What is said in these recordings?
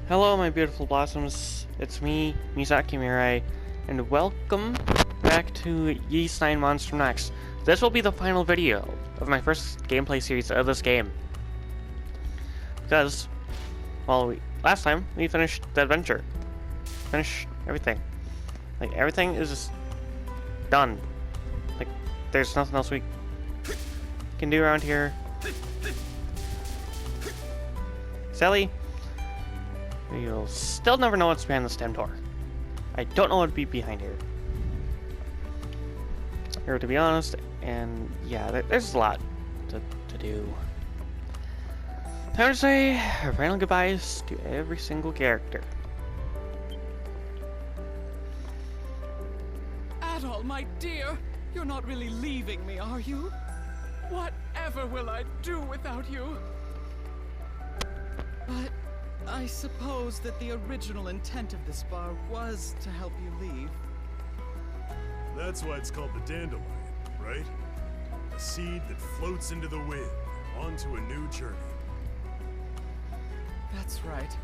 Hello, my beautiful blossoms. It's me, Misaki Mirai, and welcome back to Yeast 9 Monstrum Nox. This will be the final video of my first gameplay series of this game. Because, well, last time we finished the adventure. Finished everything. Like, everything is just done. Like, there's nothing else we can do around here. Sally, you'll still never know what's behind the stem door. I don't know what would be behind here. Here, to be honest, and yeah, there's a lot to do. Time to say final goodbyes to every single character. Adol, my dear, you're not really leaving me, are you? Whatever will I do without you? But I suppose that the original intent of this bar was to help you leave. That's why it's called the dandelion, right? A seed that floats into the wind, onto a new journey. That's right.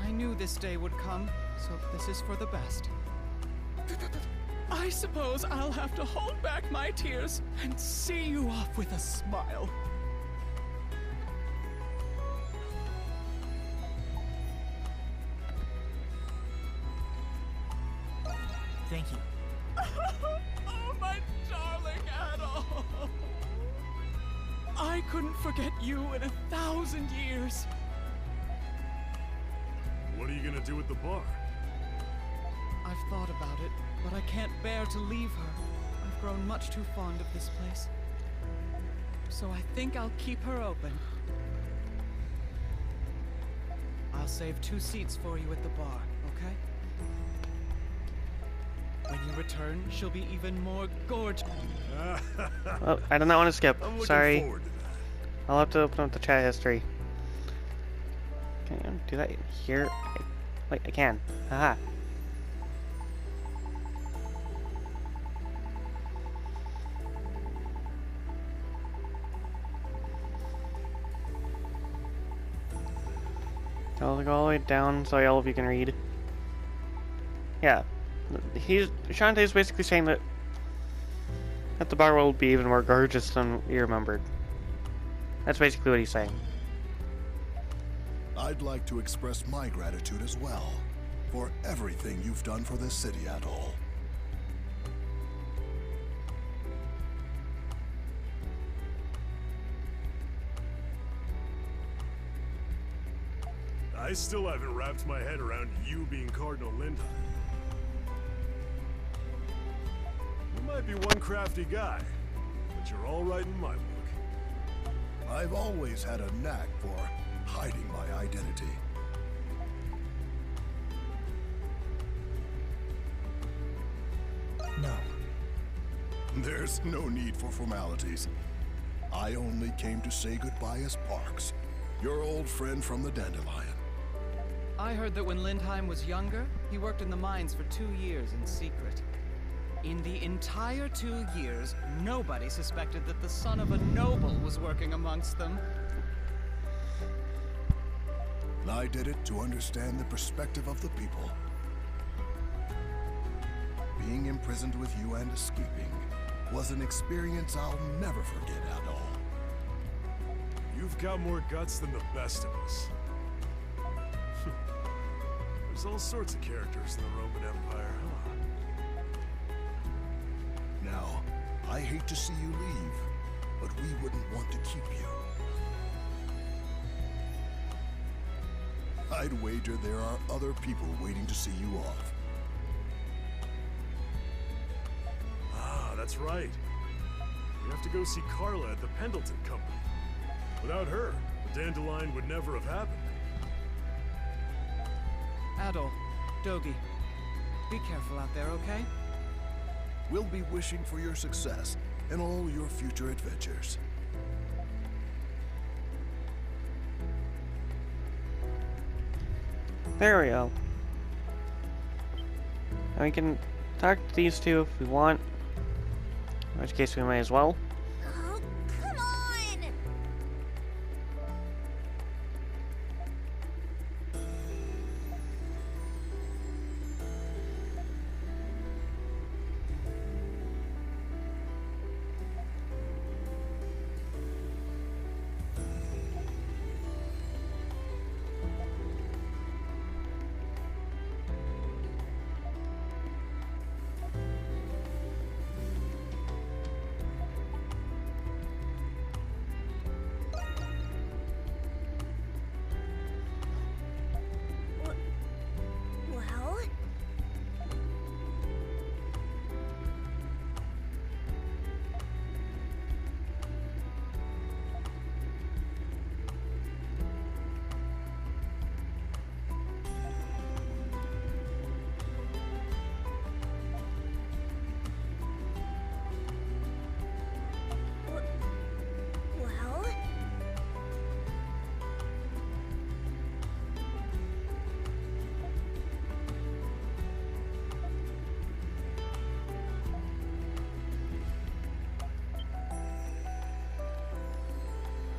I knew this day would come, so this is for the best. I suppose I'll have to hold back my tears and see you off with a smile. Thank you. Oh, my darling Adol! I couldn't forget you in 1,000 years. What are you gonna do with the bar? I've thought about it, but I can't bear to leave her. I've grown much too fond of this place. So I think I'll keep her open. I'll save 2 seats for you at the bar, okay? When you return, she'll be even more gorgeous. Oh, I did not want to skip. I'm looking Sorry. forward to that. I'll have to open up the chat history. Can I do that here? Wait, I can. Haha. I'll go all the way down so all of you can read. Yeah. Shantae's basically saying that the bar will be even more gorgeous than you remembered. That's basically what he's saying. I'd like to express my gratitude as well for everything you've done for this city, Adol. I still haven't wrapped my head around you being Cardinal Lindheim. You might be one crafty guy, but you're all right in my book. I've always had a knack for hiding my identity. No. There's no need for formalities. I only came to say goodbye as Parks, your old friend from the Dandelion. I heard that when Lindheim was younger, he worked in the mines for 2 years in secret. In the entire 2 years, nobody suspected that the son of a noble was working amongst them. I did it to understand the perspective of the people. Being imprisoned with you and escaping was an experience I'll never forget, Adol. You've got more guts than the best of us. There's all sorts of characters in the Roman Empire, huh? Now, I hate to see you leave, but we wouldn't want to keep you. I'd wager there are other people waiting to see you off. Ah, that's right. We have to go see Carla at the Pendleton Company. Without her, the Dandelion would never have happened. Adol, Dogi, be careful out there, okay? We'll be wishing for your success in all your future adventures. There we go. And we can talk to these two if we want. In which case we may as well. Oh, come on!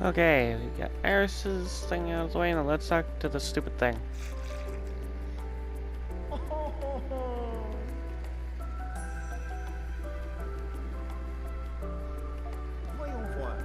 Okay, we got Iris's thing out of the way, and let's talk to the stupid thing. Voyons voir.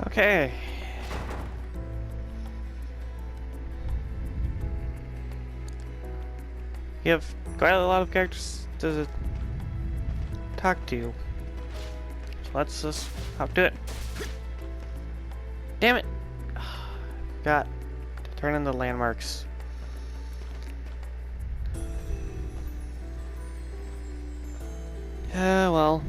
Okay. You have quite a lot of characters to talk to. So let's just hop to it. Damn it! Got to turn in the landmarks. Well.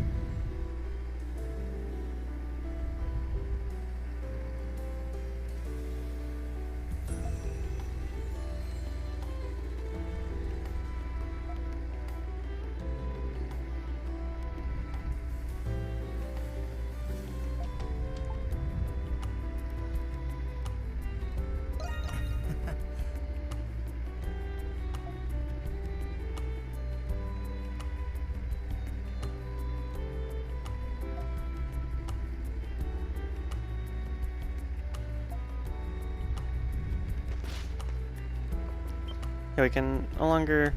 Yeah, we can no longer...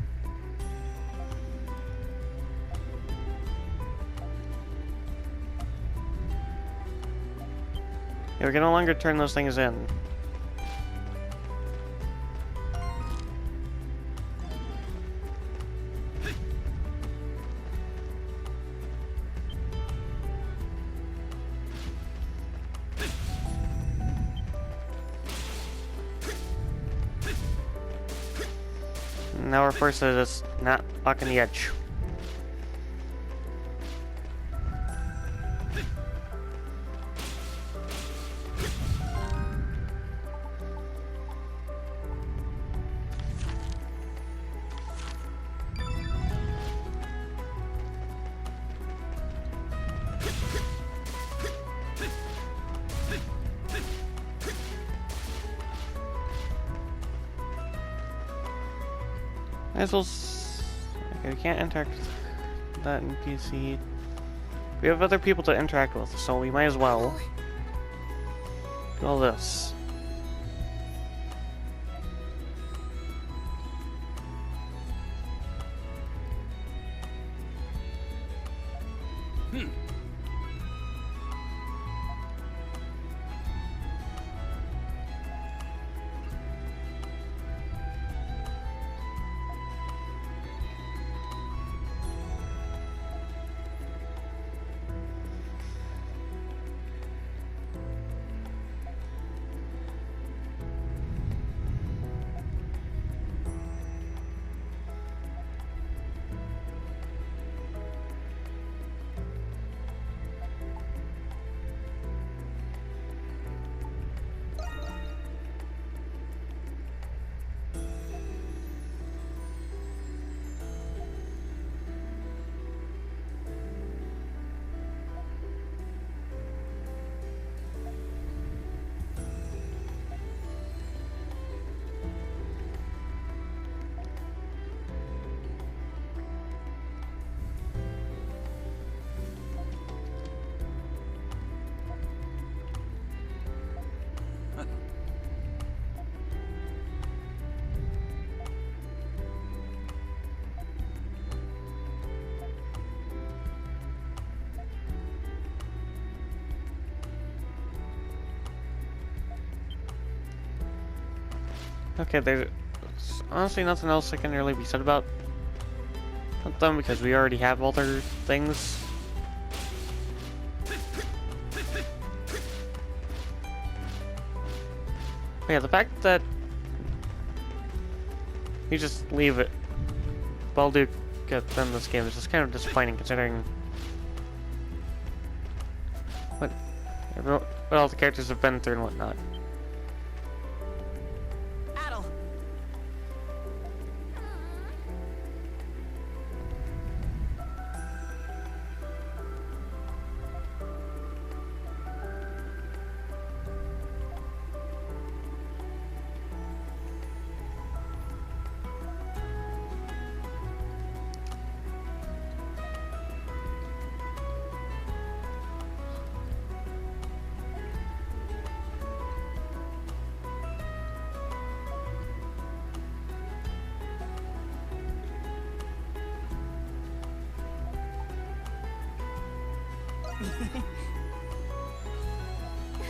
Yeah, we can no longer turn those things in. Now we're forced to just not walk on the edge. Might as well okay, we can't interact with that NPC. We have other people to interact with, so we might as well do all this. Okay, there's honestly nothing else that can really be said about them because we already have all their things. But yeah, the fact that you just leave it Balduke in this game is just kind of disappointing considering what all the characters have been through and whatnot. Adel!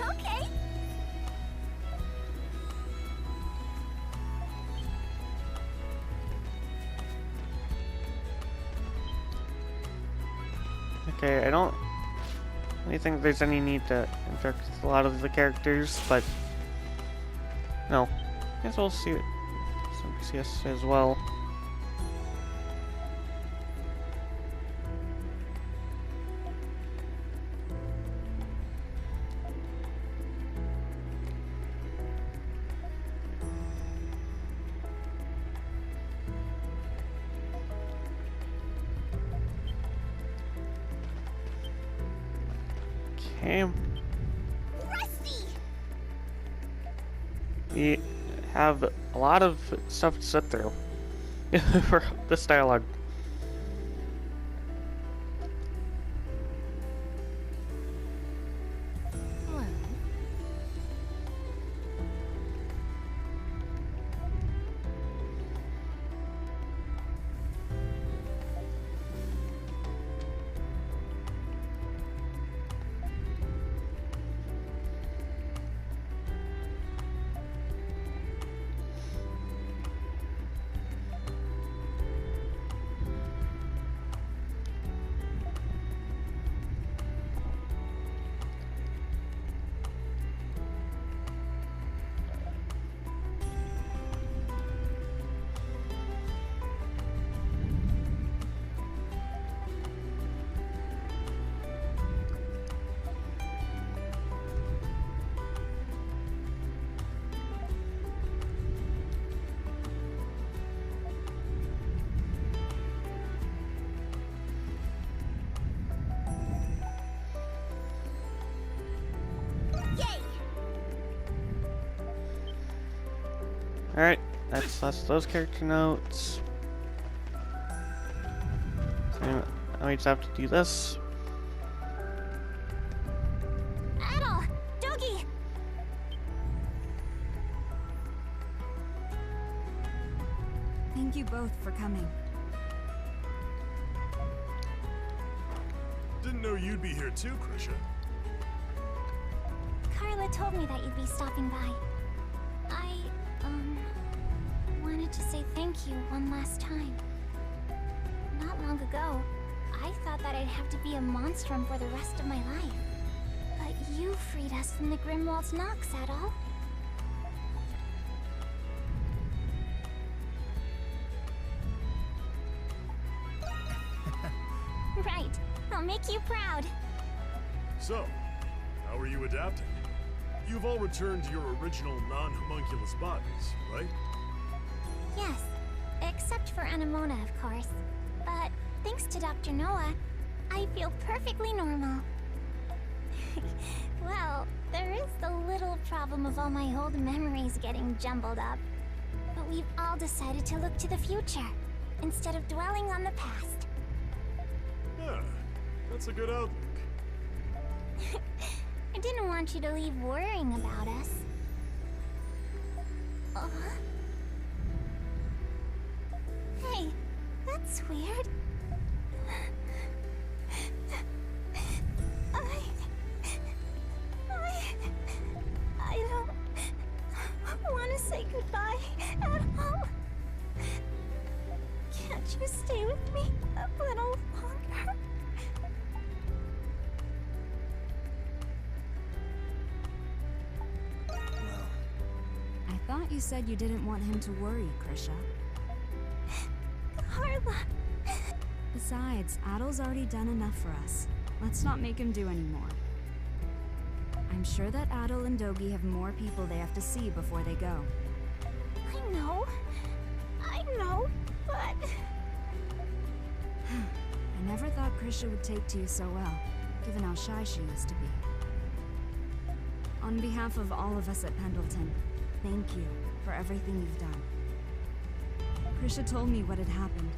Okay. Okay, I don't really think there's any need to interact with a lot of the characters, but no. I guess we'll see some PCS as well. Okay. Rusty! We have a lot of stuff to sit through for this dialogue. Well, yay! Alright, that's those character notes. So now we just have to do this. Adel! Doogie! Thank you both for coming. Didn't know you'd be here too, Krisha. Carla told me that you'd be stopping by. I, wanted to say thank you one last time. Not long ago, I thought that I'd have to be a monstrum for the rest of my life. But you freed us from the Monstrum Nox, Adel. Right. I'll make you proud. So, how are you adapting? You've all returned to your original non-homunculus bodies, right? Yes. Except for Anemona, of course. But thanks to Dr. Noah, I feel perfectly normal. Well, there is the little problem of all my old memories getting jumbled up. But we've all decided to look to the future, instead of dwelling on the past. Yeah, that's a good outlook. I didn't want you to leave worrying about us. Hey, that's weird. I don't want to say goodbye at all. thought you said you didn't want him to worry, Krisha. Carla! Besides, Adel's already done enough for us. Let's not make him do any more. I'm sure that Adel and Dogi have more people they have to see before they go. I know, but... I never thought Krisha would take to you so well, given how shy she used to be. On behalf of all of us at Pendleton, thank you for everything you've done. Krisha told me what had happened.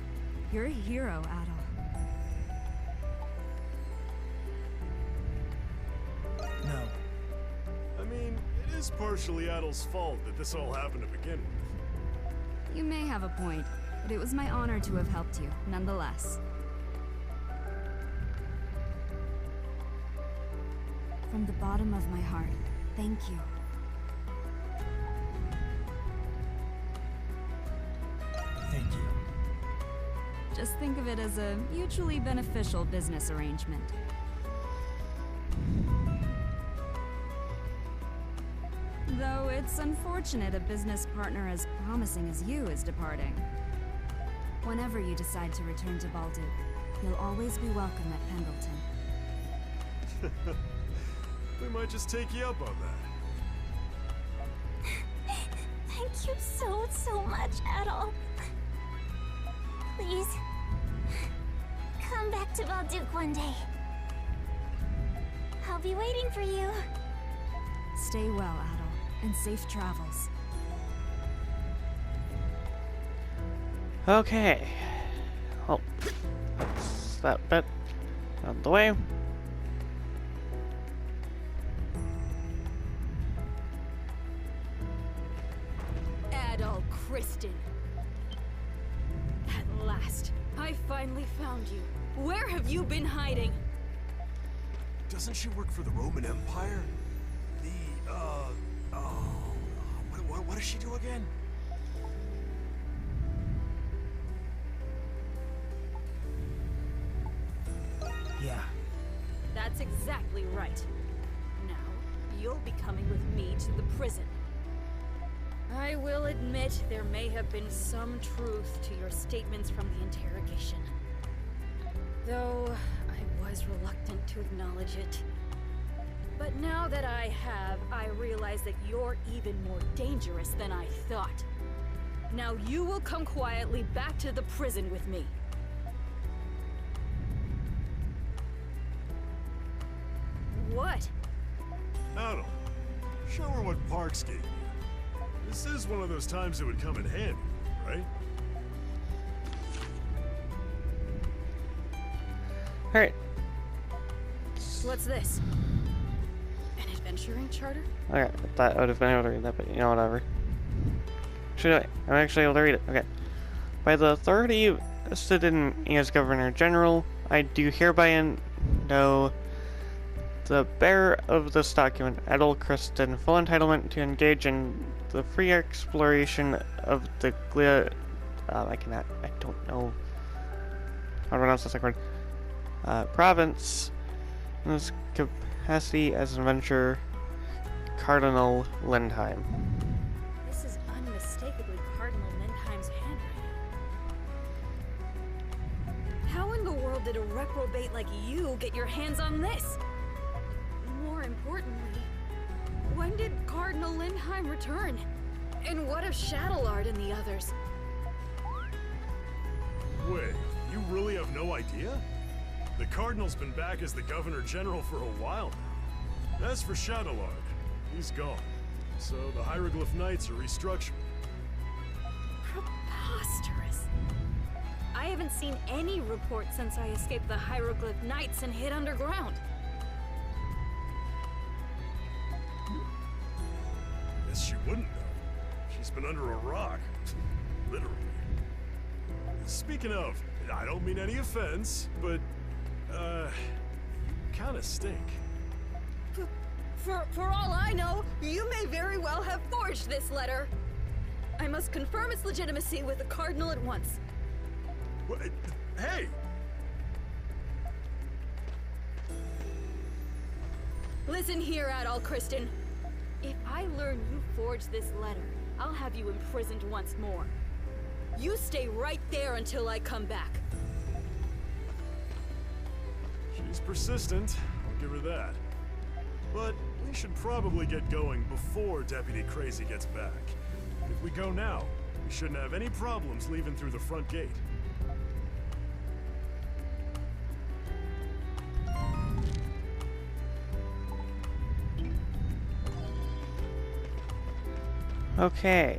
You're a hero, Adel. No. I mean, it is partially Adel's fault that this all happened to begin with. You may have a point, but it was my honor to have helped you, nonetheless. From the bottom of my heart, thank you. Thank you. Just think of it as a mutually beneficial business arrangement. Though it's unfortunate a business partner as promising as you is departing. Whenever you decide to return to Baldur, you'll always be welcome at Pendleton. We might just take you up on that. Thank you so much, Adol. Please, come back to Balduke one day. I'll be waiting for you. Stay well, Adol, and safe travels. Okay. Well, that's that bit out of the way. Adol Kristen. At last, I finally found you. Where have you been hiding? Doesn't she work for the Roman Empire? What does she do again? Yeah. That's exactly right. Now, you'll be coming with me to the prison. I will admit there may have been some truth to your statements from the interrogation. Though I was reluctant to acknowledge it. But now that I have, I realize that you're even more dangerous than I thought. Now you will come quietly back to the prison with me. What? Adel, show her what Parks gave you. This is one of those times it would come in handy, right? Alright. What's this? An adventuring charter? Okay, I thought I would have been able to read that, but you know, whatever. Should I'm actually able to read it. Okay. By the authority vested in me as Governor General, I do hereby know the bearer of this document, Adol Kristen, full entitlement to engage in the free exploration of the I don't know how to pronounce the second word. Province in this capacity as an adventurer, Cardinal Lindheim. This is unmistakably Cardinal Lindheim's handwriting. How in the world did a reprobate like you get your hands on this? More importantly, when did Cardinal Lindheim return? And what of Shadowlard and the others? Wait, you really have no idea? The Cardinal's been back as the Governor General for a while now. As for Shadowlard, he's gone. So the Hieroglyph Knights are restructuring. Preposterous. I haven't seen any report since I escaped the Hieroglyph Knights and hid underground. Guess she wouldn't know. She's been under a rock. Literally. Speaking of, I don't mean any offense, but, you kinda stink. For all I know, you may very well have forged this letter. I must confirm its legitimacy with the Cardinal at once. What? Hey! Listen here, Adol Kristen. If I learn you forged this letter, I'll have you imprisoned once more. You stay right there until I come back. She's persistent, I'll give her that. But we should probably get going before Deputy Crazy gets back. If we go now, we shouldn't have any problems leaving through the front gate. Okay.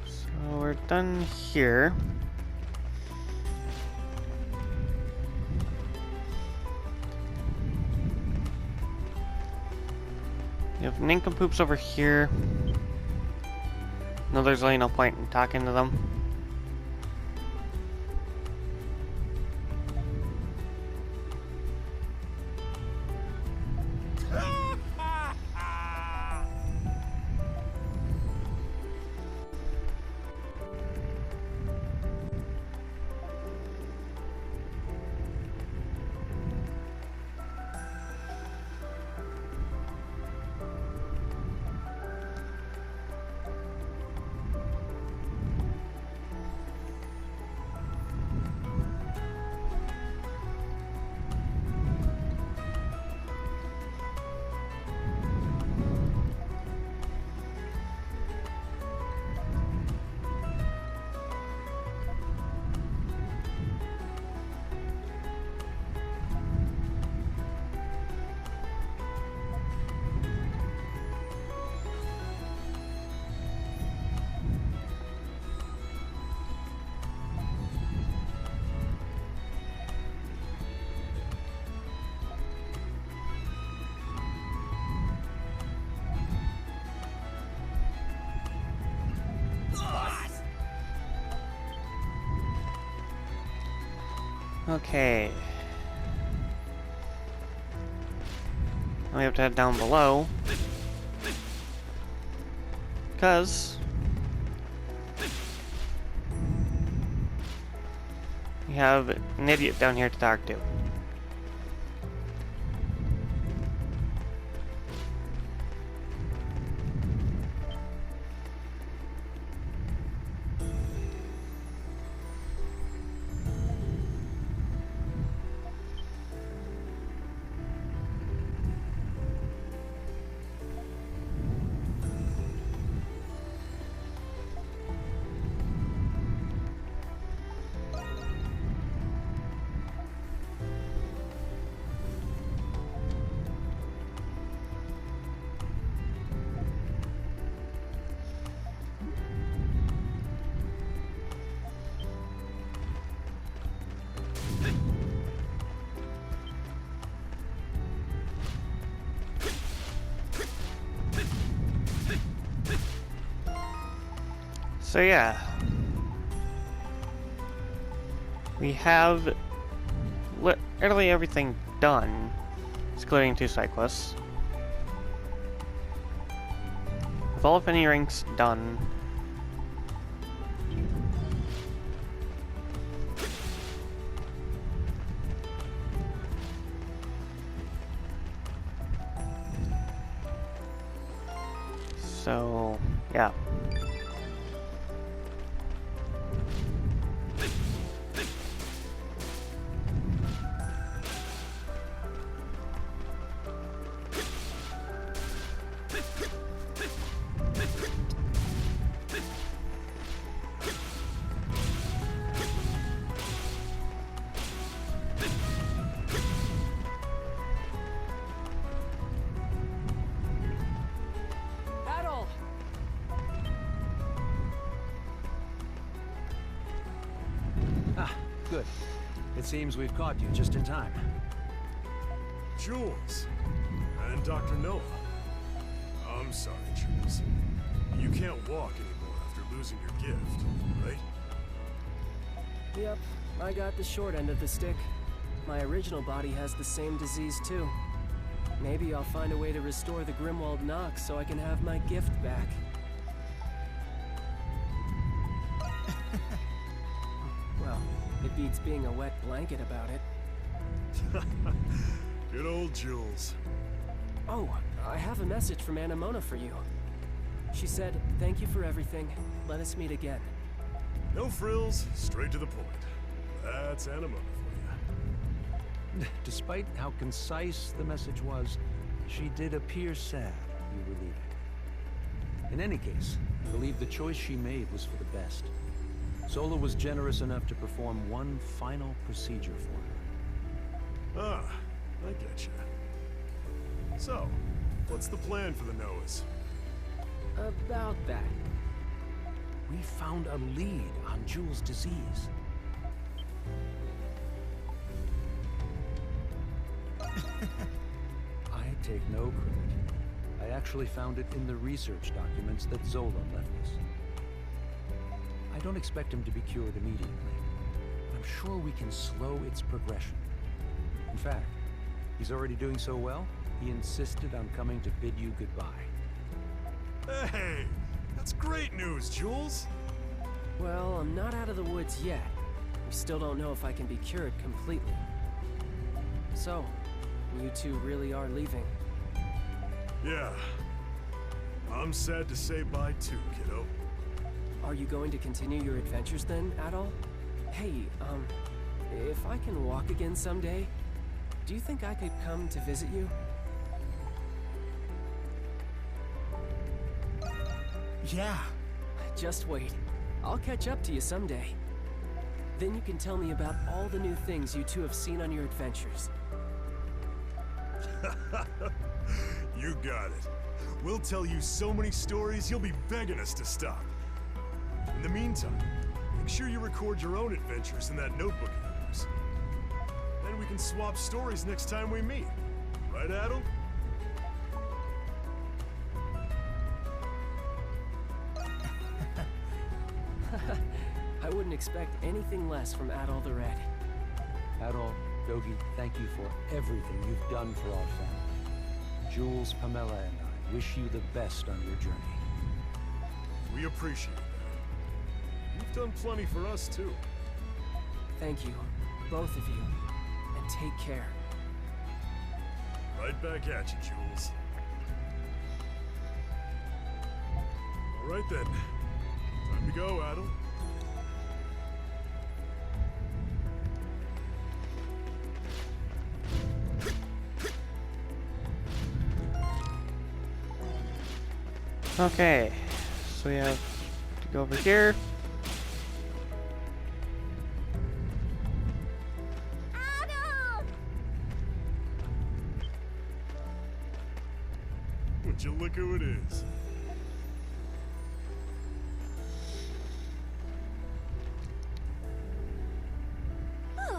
So we're done here. You have nincompoops over here. No, there's really no point in talking to them. Okay. Now we have to head down below. Because we have an idiot down here to talk to. So yeah, we have literally everything done, excluding 2 side quests. With all of any ranks done, so yeah. Good. It seems we've caught you just in time. Jules. And Dr. Noah. I'm sorry, Jules. You can't walk anymore after losing your gift, right? Yep, I got the short end of the stick. My original body has the same disease too. Maybe I'll find a way to restore the Grimwald Nox so I can have my gift back. Well, it beats being a wet blanket about it. Good old Jules. Oh, I have a message from Anamona for you. She said, "Thank you for everything. Let us meet again." No frills, straight to the point. That's Anamona for you. Despite how concise the message was, she did appear sad you were leaving. In any case, I believe the choice she made was for the best. Zola was generous enough to perform one final procedure for her. Ah, I get you. So, what's the plan for the Noahs? About that. We found a lead on Jules' disease. I take no credit. I actually found it in the research documents that Zola left us. I don't expect him to be cured immediately. I'm sure we can slow its progression. In fact, he's already doing so well, he insisted on coming to bid you goodbye. Hey, that's great news, Jules. Well, I'm not out of the woods yet. We still don't know if I can be cured completely. So, you two really are leaving. Yeah. I'm sad to say bye too, kiddo. Are you going to continue your adventures then, Adol? Hey, if I can walk again someday, do you think I could come to visit you? Yeah. Just wait. I'll catch up to you someday. Then you can tell me about all the new things you two have seen on your adventures. You got it. We'll tell you so many stories, you'll be begging us to stop. In the meantime, make sure you record your own adventures in that notebook of yours. Then we can swap stories next time we meet. Right, Adel? I wouldn't expect anything less from Adol the Red. Adol, Dogi, thank you for everything you've done for our family. Jules, Pamela, and I wish you the best on your journey. We appreciate that. You've done plenty for us, too. Thank you, both of you, and take care. Right back at you, Jules. All right then. Time to go, Adel. Okay, so we have to go over here. Would you look who it is? Whew.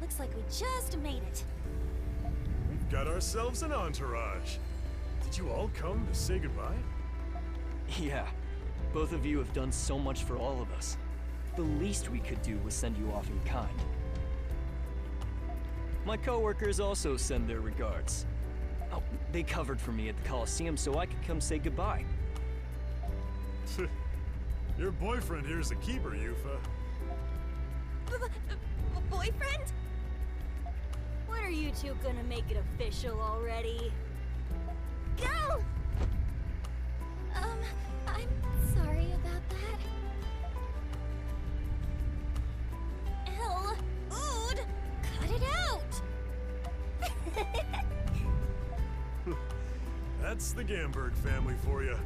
Looks like we just made it. We've got ourselves an entourage. Did you all come to say goodbye? Yeah. Both of you have done so much for all of us. The least we could do was send you off in kind. My coworkers also send their regards. Oh, they covered for me at the Coliseum so I could come say goodbye. Your boyfriend here's a keeper, Yufa. Boyfriend? When are you two gonna make it official already? Go! I'm sorry about that. El, Ood, cut it out! That's the Gamberg family for you.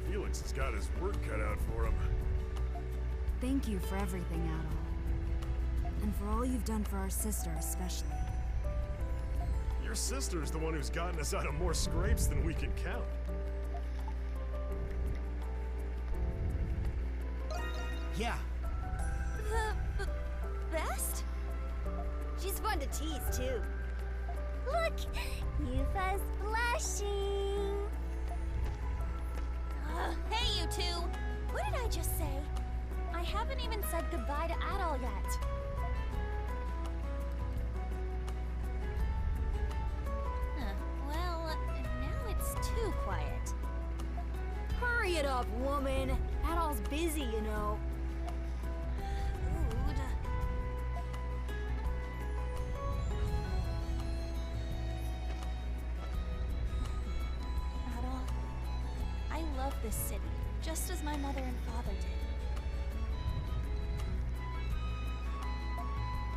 Felix has got his work cut out for him. Thank you for everything, Adol. And for all you've done for our sister especially. Your sister's the one who's gotten us out of more scrapes than we can count. Yeah. The best? She's fun to tease, too. Look! Yufa's blushing! Hey, you two! What did I just say? I haven't even said goodbye to Adol yet. Well, now it's too quiet. Hurry it up, woman. Adol's busy, you know. Ood. this city, just as my mother and father did.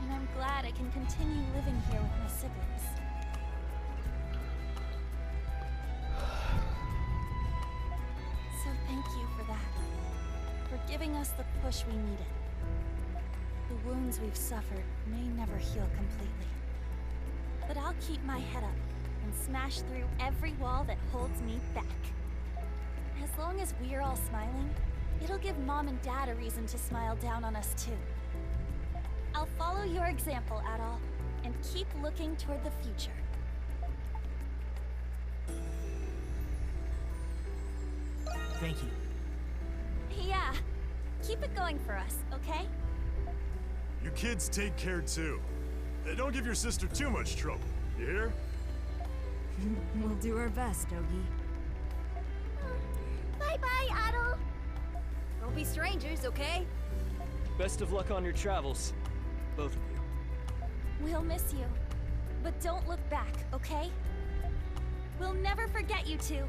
And I'm glad I can continue living here with my siblings. So thank you for that. For giving us the push we needed. The wounds we've suffered may never heal completely. But I'll keep my head up and smash through every wall that holds me back. As long as we're all smiling, it'll give Mom and Dad a reason to smile down on us too. I'll follow your example, Adol, and keep looking toward the future. Thank you. Yeah, keep it going for us, okay? You kids take care too. Don't give your sister too much trouble, you hear? We'll do our best, Ogi. Bye-bye, Adol. Don't be strangers, okay? Best of luck on your travels, both of you. We'll miss you. But don't look back, okay? We'll never forget you two.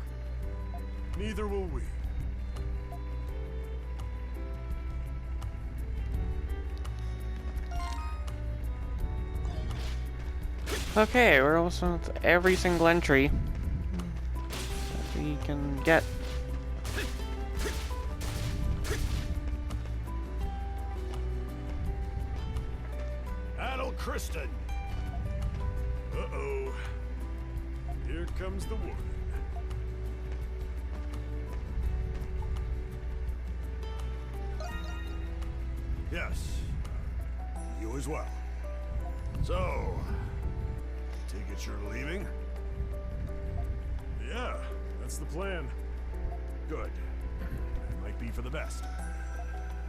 Neither will we. Okay, we're almost done with every single entry that we can get. Adol Kristen! Uh-oh. Here comes the warden. Yes. You as well. So, take it you're leaving? Yeah, that's the plan. Good. It might be for the best.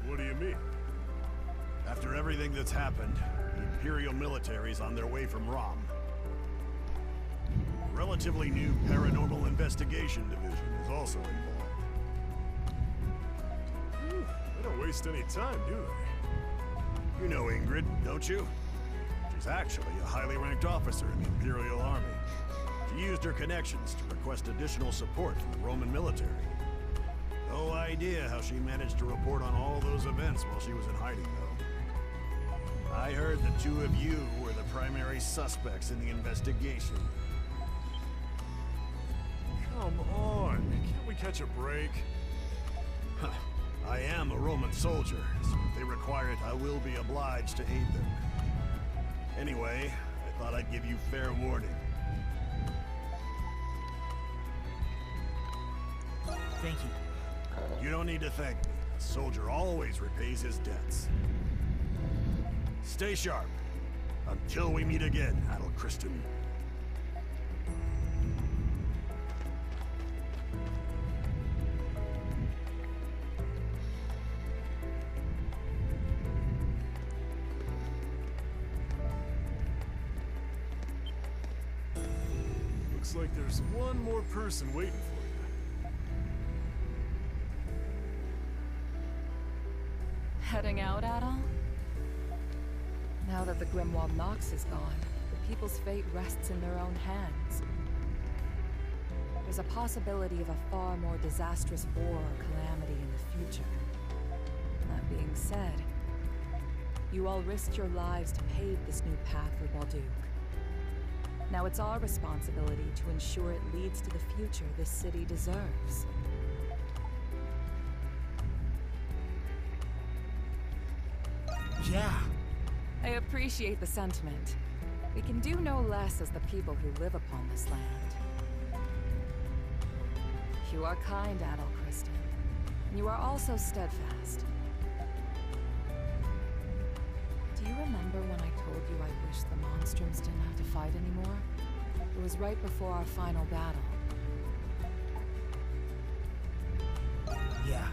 What do you mean? After everything that's happened, the Imperial military's on their way from Rom. A relatively new paranormal investigation division is also involved. They don't waste any time, do they? You know Ingrid, don't you? She's actually a highly ranked officer in the Imperial Army. She used her connections to request additional support from the Roman military. No idea how she managed to report on all those events while she was in hiding, though. I heard the two of you were the primary suspects in the investigation. Come on, can't we catch a break? I am a Roman soldier, so if they require it, I will be obliged to aid them. Anyway, I thought I'd give you fair warning. Thank you. You don't need to thank me. A soldier always repays his debts. Stay sharp. Until we meet again, Adol Kristen. Looks like there's one more person waiting for you. Heading out, Adol? Now that the Grimwald Nox is gone, the people's fate rests in their own hands. There's a possibility of a far more disastrous war or calamity in the future. That being said, you all risked your lives to pave this new path for Balduq. Now it's our responsibility to ensure it leads to the future this city deserves. Yeah. I appreciate the sentiment. We can do no less as the people who live upon this land. You are kind, Adol Kristen. You are also steadfast. Do you remember when I told you I wished the Monstrums didn't have to fight anymore? It was right before our final battle. Yeah.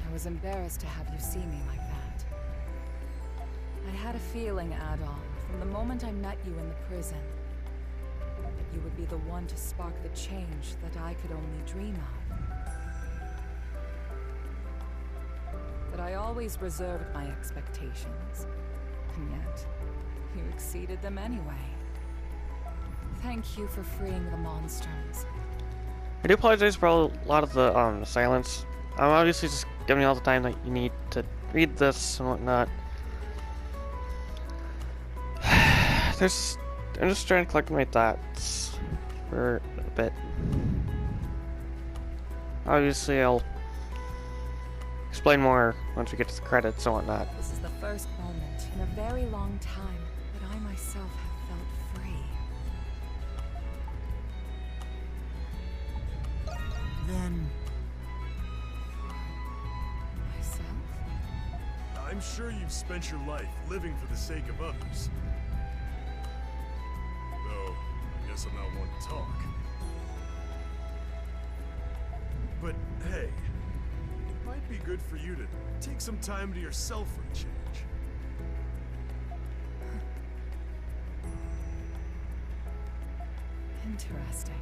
I was embarrassed to have you see me like that. I had a feeling, Adol, from the moment I met you in the prison, that you would be the one to spark the change that I could only dream of. But I always reserved my expectations, and yet, you exceeded them anyway. Thank you for freeing the Monstrums. I do apologize for a lot of the silence. I'm obviously just giving you all the time that you need to read this and whatnot. I'm just trying to collect my thoughts for a bit. Obviously, I'll explain more once we get to the credits and whatnot. This is the first moment in a very long time that I myself have felt free. Then... Myself? I'm sure you've spent your life living for the sake of others. Though, I guess I'm not one to talk. But hey, it might be good for you to take some time to yourself for a change. Interesting.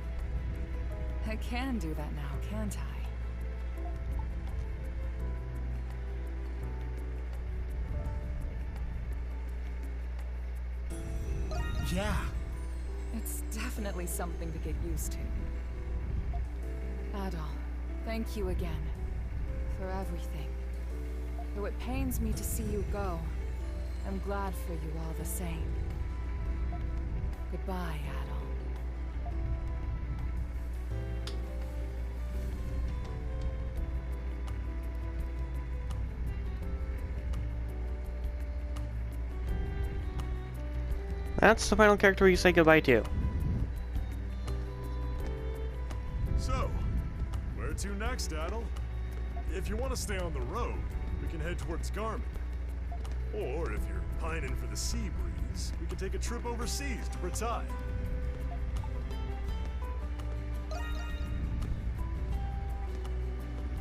I can do that now, can't I? Yeah. It's definitely something to get used to. Adol, thank you again. For everything. Though it pains me to see you go, I'm glad for you all the same. Goodbye, Adol. That's the final character you say goodbye to. So, where to next, Adel? If you want to stay on the road, we can head towards Garmin. Or if you're pining for the sea breeze, we can take a trip overseas to Bretai.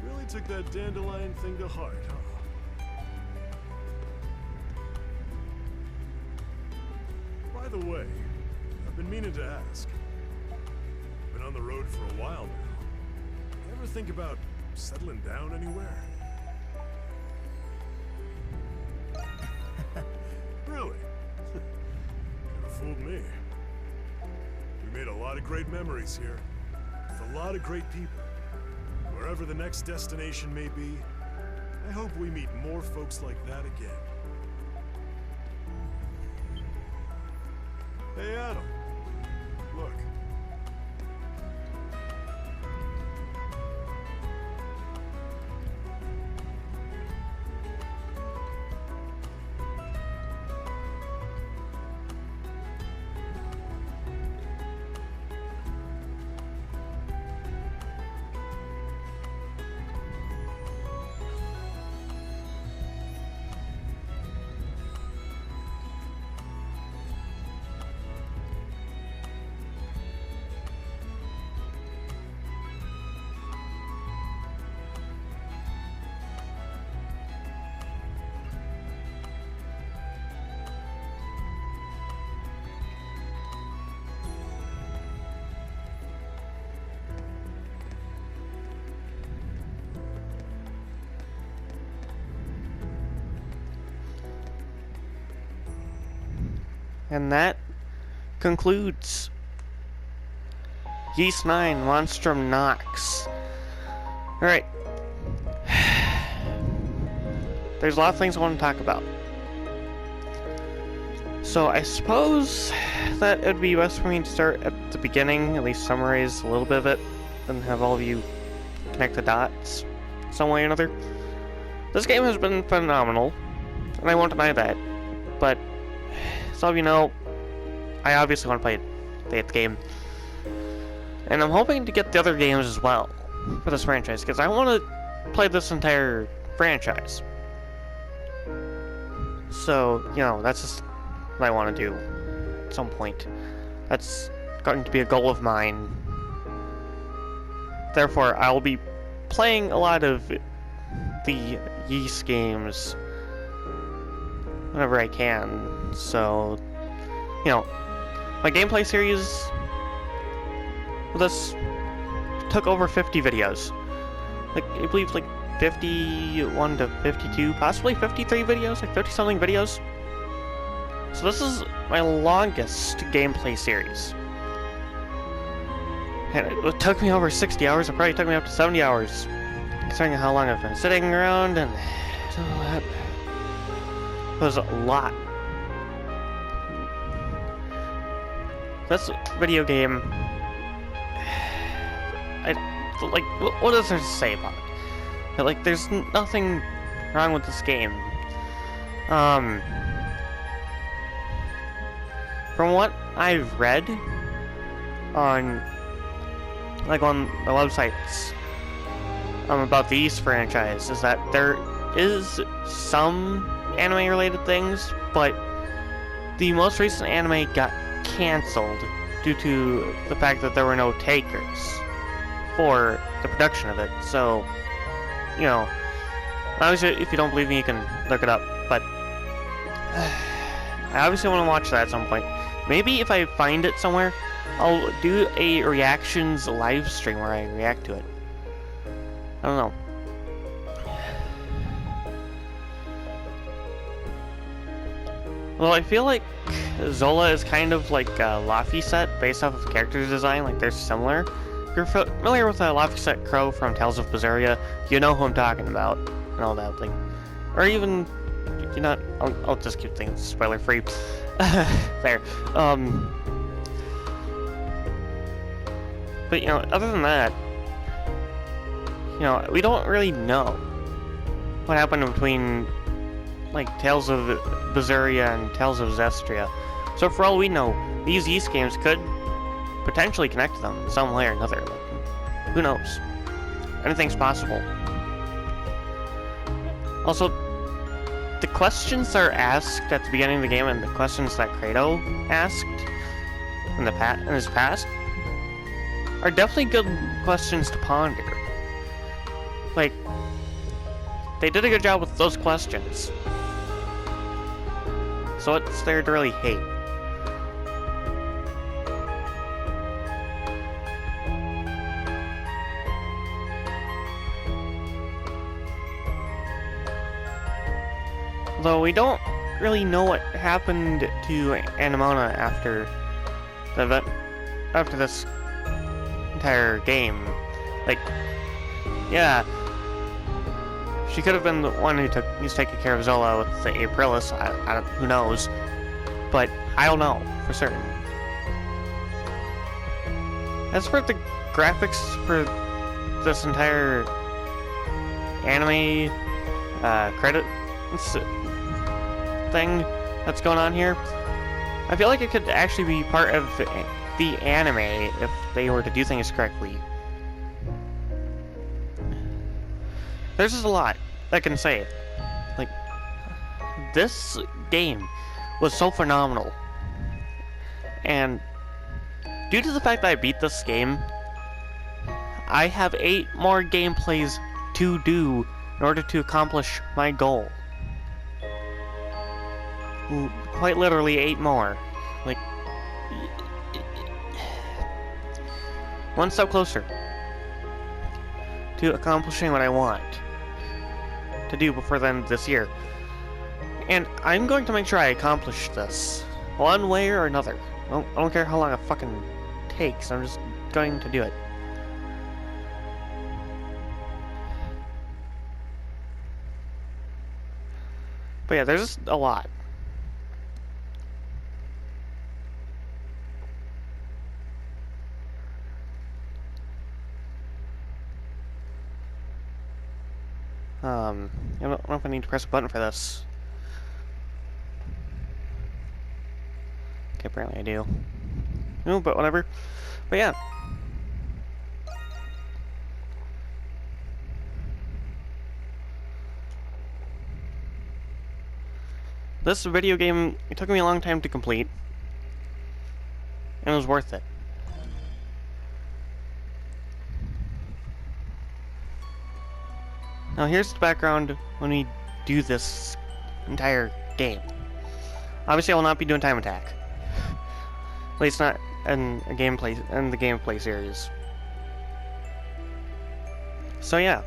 Really took that dandelion thing to heart, huh? By the way, I've been meaning to ask. Been on the road for a while now. You ever think about settling down anywhere? Really? Could have fooled me. We made a lot of great memories here, with a lot of great people. Wherever the next destination may be, I hope we meet more folks like that again. Hey, Adam. Look. And that concludes Yeast 9 Monstrum Nox. Alright. There's a lot of things I want to talk about. So I suppose that it would be best for me to start at the beginning, at least summarize a little bit of it, and have all of you connect the dots some way or another. This game has been phenomenal, and I won't deny that, but so you know, I obviously want to play the game. And I'm hoping to get the other games as well for this franchise, because I want to play this entire franchise. So, you know, that's just what I want to do at some point. That's going to be a goal of mine. Therefore, I'll be playing a lot of the Yeast games whenever I can. So, you know, my gameplay series with this took over 50 videos. Like, I believe like 51 to 52, possibly 53 videos, like 50 something videos. So this is my longest gameplay series. And it took me over 60 hours. It probably took me up to 70 hours. Considering how long I've been sitting around and all that. It was a lot. This video game... like, what is there to say about it? But, like, there's nothing wrong with this game. From what I've read on the websites about the East franchise, is that there is some anime-related things, but the most recent anime got cancelled due to the fact that there were no takers for the production of it. So, you know, obviously, if you don't believe me, you can look it up, but I obviously want to watch that at some point. Maybe if I find it somewhere, I'll do a reactions live stream where I react to it. I don't know. Well, I feel like Zola is kind of like a Laphicet based off of character design, like they're similar. If you're familiar with Laphicet Crow from Tales of Berseria, you know who I'm talking about, and all that, like, or even, you know, I'll just keep things spoiler free. Fair. But, you know, other than that, you know, we don't really know what happened between, like, Tales of Berseria and Tales of Zestria. So for all we know, these East games could potentially connect to them in some way or another. Like, who knows? Anything's possible. Also, the questions that are asked at the beginning of the game and the questions that Kratos asked in his past are definitely good questions to ponder. Like, they did a good job with those questions. So what's there to really hate? Though we don't really know what happened to Anemona after the event, after this entire game. Like, yeah, she could have been the one who's taking care of Zola with the Aprilis. I don't, who knows? But I don't know for certain. As for the graphics for this entire anime credits thing that's going on here, I feel like it could actually be part of the anime if they were to do things correctly. There's just a lot I can say. Like, this game was so phenomenal. And due to the fact that I beat this game, I have 8 more gameplays to do in order to accomplish my goal. Quite literally 8 more. Like, one step closer to accomplishing what I want to do before the end of this year. And I'm going to make sure I accomplish this one way or another. I don't care how long it fucking takes, I'm just going to do it. But yeah, there's just a lot. I don't know if I need to press a button for this. Okay, apparently I do. No, but whatever. But yeah. This video game, it took me a long time to complete. And it was worth it. Now here's the background when we do this entire game. Obviously I will not be doing time attack. At least not in the gameplay series. So yeah.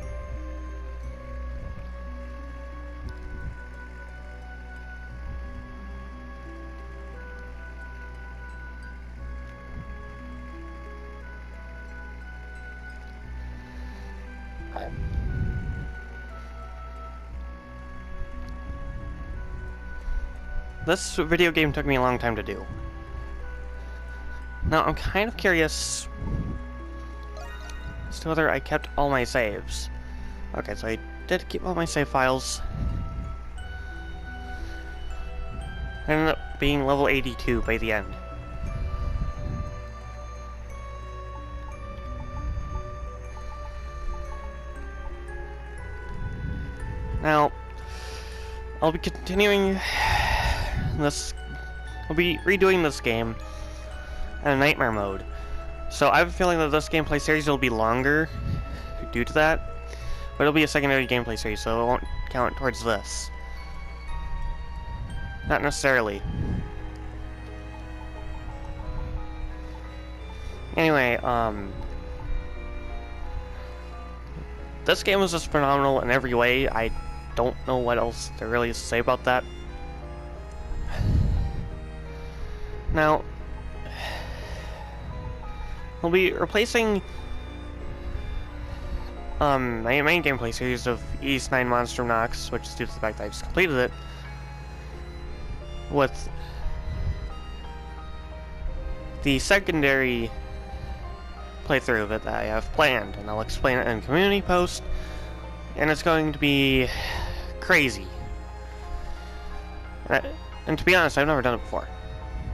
This video game took me a long time to do. Now, I'm kind of curious as to whether I kept all my saves. Okay, so I did keep all my save files. I ended up being level 82 by the end. Now, I'll be continuing this. I'll be redoing this game in Nightmare mode. So I have a feeling that this gameplay series will be longer due to that. But it'll be a secondary gameplay series, so it won't count towards this. Not necessarily. Anyway, this game was just phenomenal in every way. I don't know what else there really is to say about that. Now, we'll be replacing my main gameplay series of East 9 Monstrum Nox, which is due to the fact that I just completed it, with the secondary playthrough of it that I have planned, and I'll explain it in a community post, and it's going to be crazy. And to be honest, I've never done it before.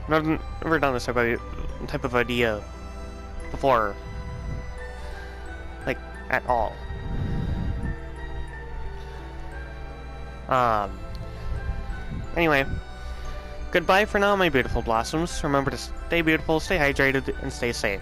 I've never done this type of idea before, like, at all. Anyway, goodbye for now, my beautiful blossoms. Remember to stay beautiful, stay hydrated, and stay safe.